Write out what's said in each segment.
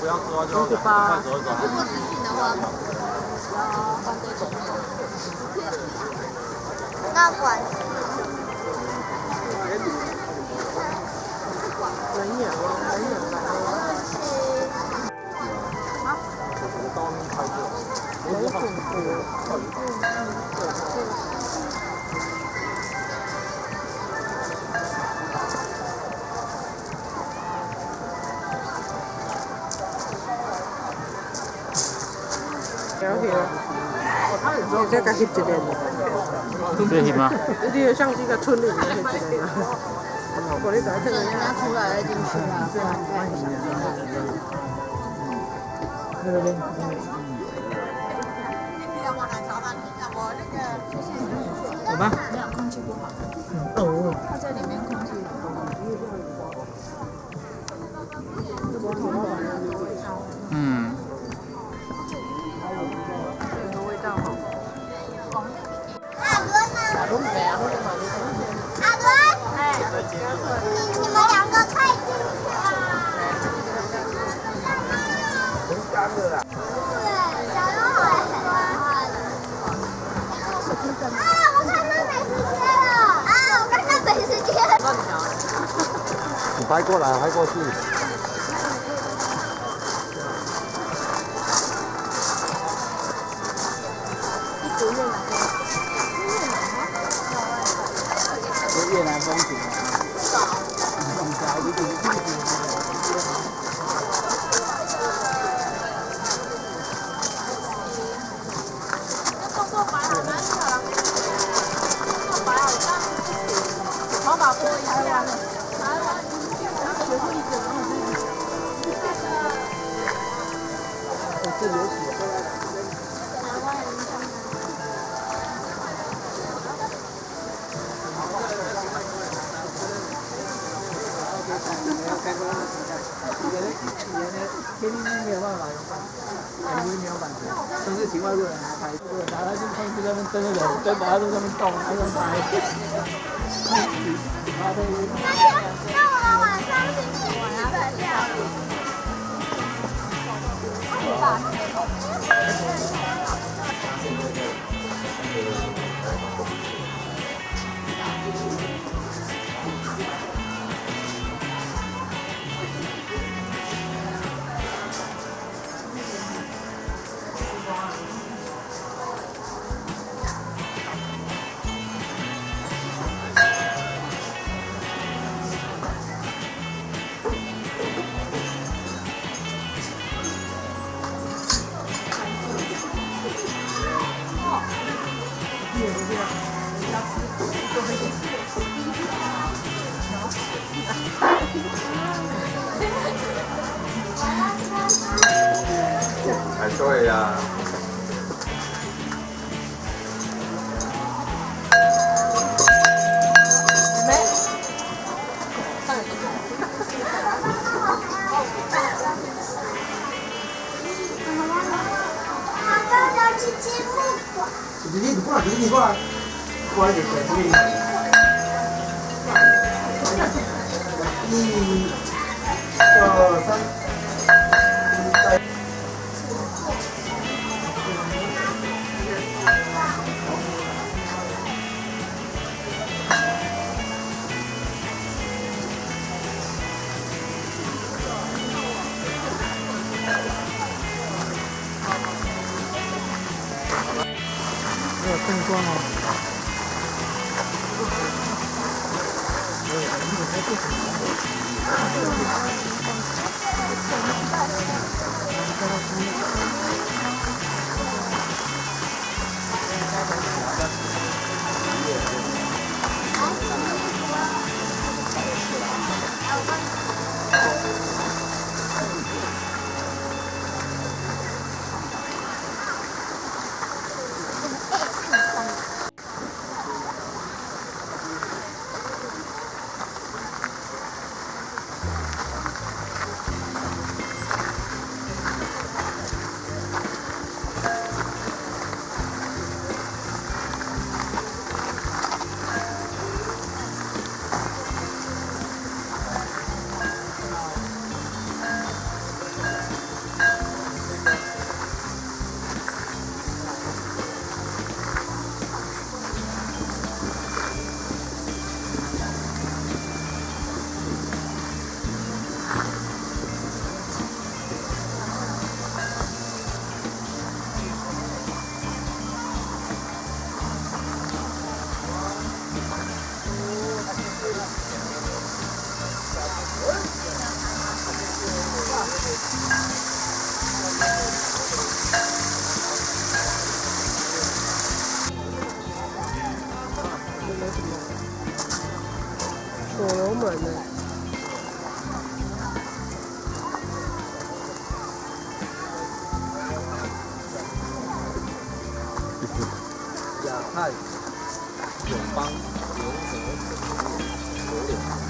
不要抓就快走一走。如果咨询的话，要放这种。那管是人眼吗？人眼来了。龙虎你这个翕一遍。这翕吗？你的相机在村里面翕一遍。我你在这个拿出来进去了，不然那边。走吧。没有空气不好。哦。它在里面空气不好。嗯。这个味道好。阿伦呢？阿伦没啊，阿伦，哎，你们两个快进去啊！对，小龙好喜欢。啊，我看到美食街了！啊，我看到美食街了。你拍过来，拍过去。越南风情啊！放下一点。动作摆好难看了，动作摆好像跑马坡一样。学会一个，这流血。天津没有办法用，肯定没有版权，都是请外国人来拍。如果拿来就上去那边真的人，真的在那边动，还能拍。那我们晚上去吃日本料理。哎，对呀。你过来，你过来，过来就可以。1、2、3。没有灯光哦。菜、永邦、牛河、榴莲。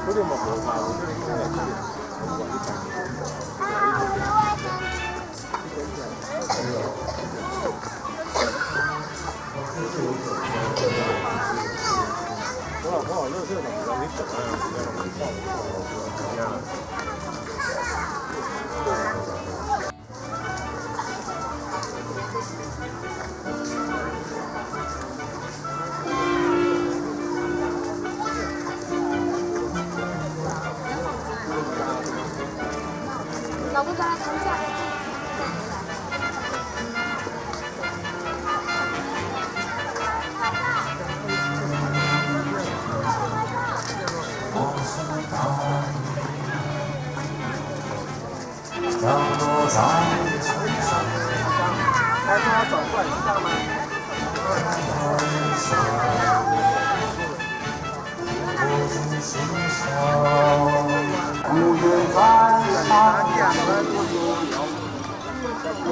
不是么合法，我这里应该是我管理产我老乐色怎么着？你整那样子，让我们放怎么样？老公，咱俩等一下。他说他转过来，你知道吗？五月半山，我